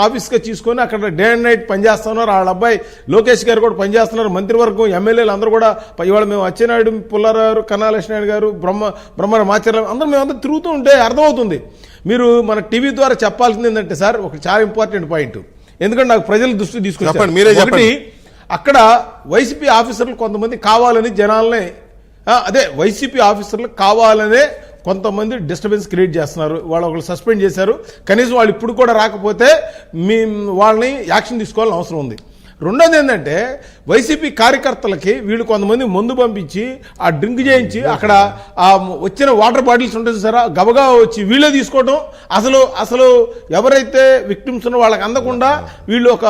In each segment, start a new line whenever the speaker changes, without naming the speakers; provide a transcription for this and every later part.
ఆఫీస్గా తీసుకొని అక్కడ day and night పనిచేస్తున్నారు. వాళ్ళ అబ్బాయి లోకేష్ గారు కూడా పనిచేస్తున్నారు. మంత్రివర్గం ఎమ్మెల్యేలు అందరూ కూడా ఇవాళ మేము అచ్చెన్నాయుడు, పుల్లారావు, కన్నా లక్ష్మణ్ గారు, బ్రహ్మ మాచార్య అందరూ మేమందరూ తిరుగుతూ ఉంటే అర్థమవుతుంది. మీరు మన టీవీ ద్వారా చెప్పాల్సింది ఏంటంటే సార్, ఒక చాలా ఇంపార్టెంట్ పాయింట్, ఎందుకంటే నాకు ప్రజల దృష్టి తీసుకొచ్చారు. ఒకటి, అక్కడ వైసీపీ ఆఫీసర్లు కొంతమంది కావాలని జనాల్ని వైసీపీ ఆఫీసర్లు కావాలనే కొంతమంది డిస్టర్బెన్స్ క్రియేట్ చేస్తున్నారు. వాళ్ళు ఒకళ్ళు సస్పెండ్ చేశారు. కనీసం వాళ్ళు ఇప్పుడు కూడా రాకపోతే వాళ్ళని యాక్షన్ తీసుకోవాలని అవసరం ఉంది. రెండోది ఏంటంటే, వైసీపీ కార్యకర్తలకి వీళ్ళు కొంతమంది మందు పంపించి ఆ డ్రింక్ చేయించి అక్కడ ఆ వచ్చిన వాటర్ బాటిల్స్ ఉంటుంది సార్, గబగా వచ్చి వీళ్ళే తీసుకోవడం. అసలు ఎవరైతే విక్టిమ్స్ ఉన్నో వాళ్ళకి అందకుండా వీళ్ళు ఒక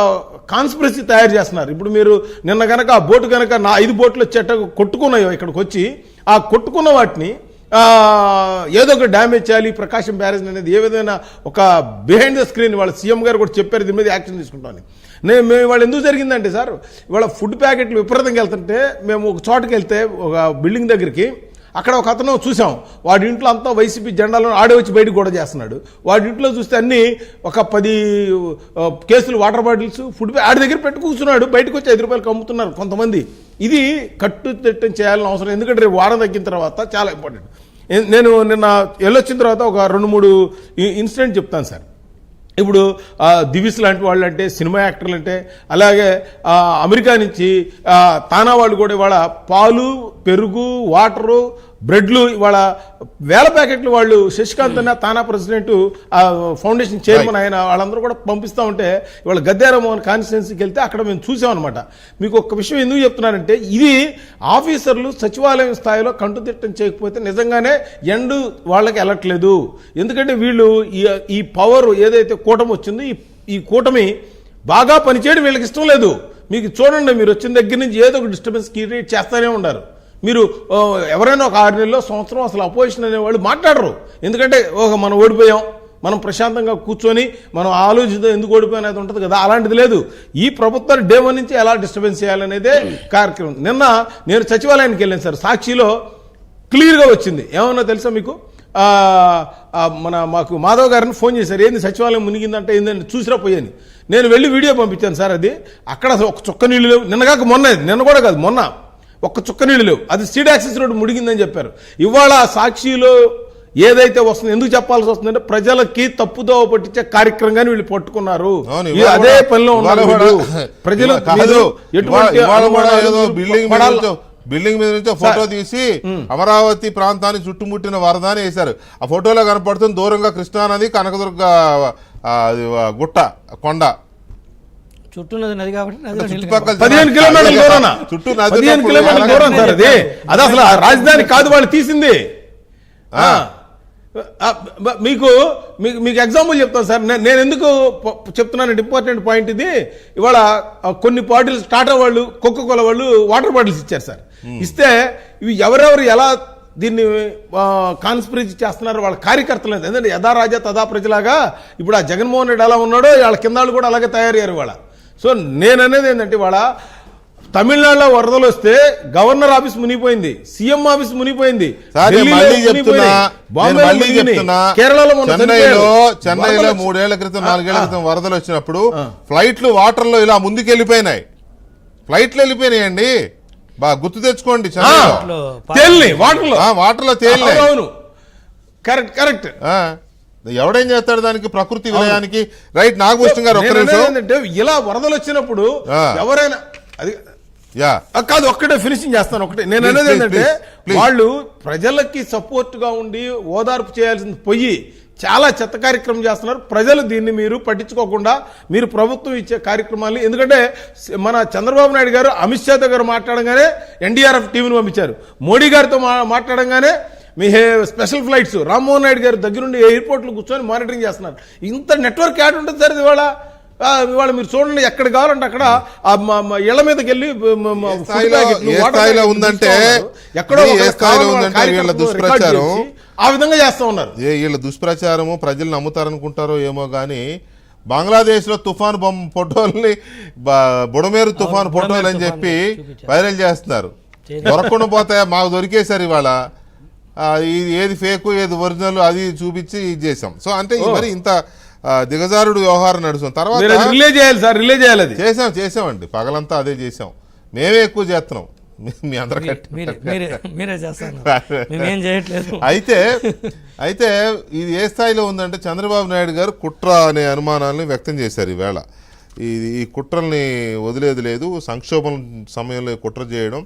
కాన్స్పిరసీ తయారు చేస్తున్నారు. ఇప్పుడు మీరు నిన్న కనుక ఆ బోటు కనుక 5 బోట్లు వచ్చేట కొట్టుకున్నాయో ఇక్కడికి వచ్చి, ఆ కొట్టుకున్న వాటిని ఏదో ఒక డ్యామేజ్ చేయాలి. ప్రకాశం బ్యారేజ్ అనేది ఏ విధమైన ఒక బిహైండ్ ద స్క్రీన్ వాళ్ళ సీఎం గారు కూడా చెప్పారు, దీని మీద యాక్షన్ తీసుకుంటామని. మేము ఇవాళ ఎందుకు జరిగిందంటే సార్, ఇవాళ ఫుడ్ ప్యాకెట్లు విపరీతంగా వెళ్తుంటే మేము ఒక చోటుకి వెళ్తే ఒక బిల్డింగ్ దగ్గరికి, అక్కడ ఒక అతను చూసాం, వాడి ఇంట్లో అంతా వైసీపీ జెండాలను ఆడే వచ్చి బయటకు కూడా చేస్తున్నాడు. వాడి ఇంట్లో చూస్తే అన్ని ఒక 10 కేసులు వాటర్ బాటిల్స్ ఫుడ్ ఆడి దగ్గర పెట్టు కూర్చున్నాడు. బయటకు వచ్చి 5 రూపాయలకు అమ్ముతున్నారు కొంతమంది. ఇది కట్టుదిట్టం చేయాలని అవసరం, ఎందుకంటే రేపు వారం తగ్గిన తర్వాత చాలా ఇంపార్టెంట్. నేను నిన్న వెళ్ళొచ్చిన తర్వాత ఒక 2-3 ఇన్సిడెంట్ చెప్తాను సార్. ఇప్పుడు దివిస్ లాంటి వాళ్ళు అంటే, సినిమా యాక్టర్లు అంటే, అలాగే అమెరికా నుంచి తానా వాళ్ళు కూడా ఇవాళ పాలు, పెరుగు, వాటరు, బ్రెడ్లు ఇవాళ 1000 ప్యాకెట్లు వాళ్ళు శశికాంత్ అన్న తానా ప్రెసిడెంట్ ఫౌండేషన్ చైర్మన్ ఆయన వాళ్ళందరూ కూడా పంపిస్తూ ఉంటే, ఇవాళ గద్దేరామోహన్ కాన్స్టిట్యున్సీకి వెళ్తే అక్కడ మేము చూసామన్నమాట. మీకు ఒక విషయం ఎందుకు చెప్తున్నానంటే, ఇది ఆఫీసర్లు సచివాలయం స్థాయిలో కంటుదిట్టం చేయకపోతే నిజంగానే ఎండు వాళ్ళకి వెళ్ళట్లేదు. ఎందుకంటే వీళ్ళు ఈ పవర్ ఏదైతే కూటమి వచ్చిందో, ఈ కూటమి బాగా పనిచేయడం వీళ్ళకి ఇష్టం లేదు. మీకు చూడండి, మీరు వచ్చిన దగ్గర నుంచి ఏదో ఒక డిస్టర్బెన్స్ క్రియేట్ చేస్తూనే ఉన్నారు. మీరు ఎవరైనా ఒక 6 నెలల్లో, సంవత్సరం అసలు అపోజిషన్ అనేవాళ్ళు మాట్లాడరు. ఎందుకంటే మనం ఓడిపోయాం, మనం ప్రశాంతంగా కూర్చొని మనం ఆలోచిద్దాం ఎందుకు ఓడిపోయాం అనేది ఉంటుంది కదా, అలాంటిది లేదు. ఈ ప్రభుత్వాన్ని డే 1 నుంచి ఎలా డిస్టర్బెన్స్ చేయాలనేదే కార్యక్రమం. నిన్న నేను సచివాలయానికి వెళ్ళాను సార్, సాక్షిలో క్లియర్గా వచ్చింది. ఏమన్నా తెలుసా మీకు, మాకు మాధవ్ గారిని ఫోన్ చేశారు, ఏంది సచివాలయం మునిగిందంటే ఏంటంటే చూసిరా పోయాను. నేను వెళ్ళి వీడియో పంపించాను సార్. అది అక్కడ అసలు ఒక చుక్క నీళ్ళు లేవు. నిన్న కూడా కాదు, మొన్న ఒక్క చుక్క నీళ్ళు లేవు. అది స్ట్రీట్ యాక్సెస్ రోడ్డు ముడిగిందని చెప్పారు. ఇవాళ సాక్షిలో ఏదైతే వస్తుంది, ఎందుకు చెప్పాల్సి వస్తుందంటే, ప్రజలకి తప్పుదో పట్టించే కార్యక్రమంగానే వీళ్ళు పట్టుకున్నారు. అదే పనిలో ఉన్నారు ప్రజలు.
బిల్డింగ్ మీద నుంచి ఫోటో తీసి అమరావతి ప్రాంతాన్ని చుట్టుముట్టిన వరద అని వేశారు. ఆ ఫోటోలో కనపడుతుంది దూరంగా కృష్ణానది, కనకదుర్గ గుట్ట, కొండ
చుట్టూ నది కాబట్టి
15 కిలోమీటర్ల దూరం సార్. అది అసలు రాజధాని కాదు వాళ్ళు తీసింది. మీకు ఎగ్జాంపుల్ చెప్తాను సార్. నేను ఎందుకు చెప్తున్నాను, ఇంపార్టెంట్ పాయింట్ ఇది. ఇవాళ కొన్ని బాటిల్స్ టాటా వాళ్ళు, కోకోకోలా వాళ్ళు వాటర్ బాటిల్స్ ఇచ్చారు సార్. ఇస్తే ఇవి ఎవరెవరు ఎలా దీన్ని కాన్స్పిరసీ చేస్తున్నారు వాళ్ళ కార్యకర్తలు. ఎందుకంటే యథా రాజా తదా ప్రజలాగా ఇప్పుడు ఆ జగన్మోహన్ రెడ్డి ఎలా ఉన్నాడో వాళ్ళ కింద కూడా అలాగే తయారయ్యారు వాళ్ళ. సో నేననేది ఏంటంటే, వాళ్ళ తమిళనాడులో వరదలు వస్తే గవర్నర్ ఆఫీస్ మునిగిపోయింది, సీఎం ఆఫీస్ మునిగిపోయింది, కేరళలో
చెన్నైలో 3 ఏళ్ల క్రితం 4 ఏళ్ల క్రితం వరదలు వచ్చినప్పుడు ఫ్లైట్లు వాటర్ లో ఇలా ముందుకెళ్ళిపోయినాయి. ఫ్లైట్లు వెళ్ళిపోయినాయండి, బాగా గుర్తు తెచ్చుకోండి. వాటర్ లో తేలినాయి.
అవును, కరెక్ట్ కరెక్ట్.
ఎవడేం చేస్తాడు దానికి, ప్రకృతి విలయానికి. రైట్, నాగభూషణ్ గారు ఒక్క నిమిషం.
ఇలా వరదలు వచ్చినప్పుడు ఎవరైనా అది కాదు, ఒక్కటే ఫినిషింగ్ చేస్తాను. ఒకటే నేను అనేది ఏంటంటే, వాళ్ళు ప్రజలకి సపోర్ట్ గా ఉండి ఓదార్పు చేయాల్సింది పోయి చాలా చెత్త కార్యక్రమం చేస్తున్నారు. ప్రజలు దీన్ని మీరు పట్టించుకోకుండా మీరు ప్రభుత్వం ఇచ్చే కార్యక్రమాలు, ఎందుకంటే మన చంద్రబాబు నాయుడు గారు అమిత్ షా దగ్గర మాట్లాడంగానే ఎన్డీఆర్ఎఫ్ టీంను పంపించారు. మోడీ గారితో మాట్లాడంగానే మీ స్పెషల్ ఫ్లైట్స్, రామ్మోహన్ నాయుడు గారు దగ్గరుండి ఎయిర్పోర్ట్లు కూర్చొని మానిటరింగ్ చేస్తున్నారు. ఇంత నెట్వర్క్ యాడ్ ఉంటుంది సార్ ఇవాళ మీరు చూడండి, ఎక్కడ కావాలంటే అక్కడ ఇళ్ల మీదకి వెళ్ళి
ఉందంటే
ఎక్కడో
వీళ్ళ దుష్ప్రచారం
ఆ విధంగా చేస్తా ఉన్నారు.
వీళ్ళ దుష్ప్రచారము ప్రజలు నమ్ముతారనుకుంటారో ఏమో గానీ, బంగ్లాదేశ్ లో తుఫాను ఫోటోల్ని బుడమేరు తుఫాను ఫోటోలు అని చెప్పి వైరల్ చేస్తున్నారు. దొరకకుండా పోతాయా, మాకు దొరికేశారు ఇవాళ. ఏది ఫేక్ ఏది ఒరిజినల్ అది చూపించి ఇది చేసాం. సో అంటే మరి ఇంత దిగజారుడు వ్యవహారం నడుస్తుంది. తర్వాత
మీరు అది రిలే చేయాలి సార్, రిలే చేయాలి అది.
చేసామండి, పగలంతా అదే చేసాం. మేమే ఎక్కువ చేస్తున్నాం మీ అందరికంటే.
మీరే చేస్తాను, మేమేం చేయట్లేదు.
అయితే ఇది ఏ స్థాయిలో ఉందంటే చంద్రబాబు నాయుడు గారు కుట్ర అనే అనుమానాలను వ్యక్తం చేశారు ఈవేళ. ఈ కుట్రల్ని వదిలేది లేదు, సంక్షోభం సమయంలో కుట్ర చేయడం,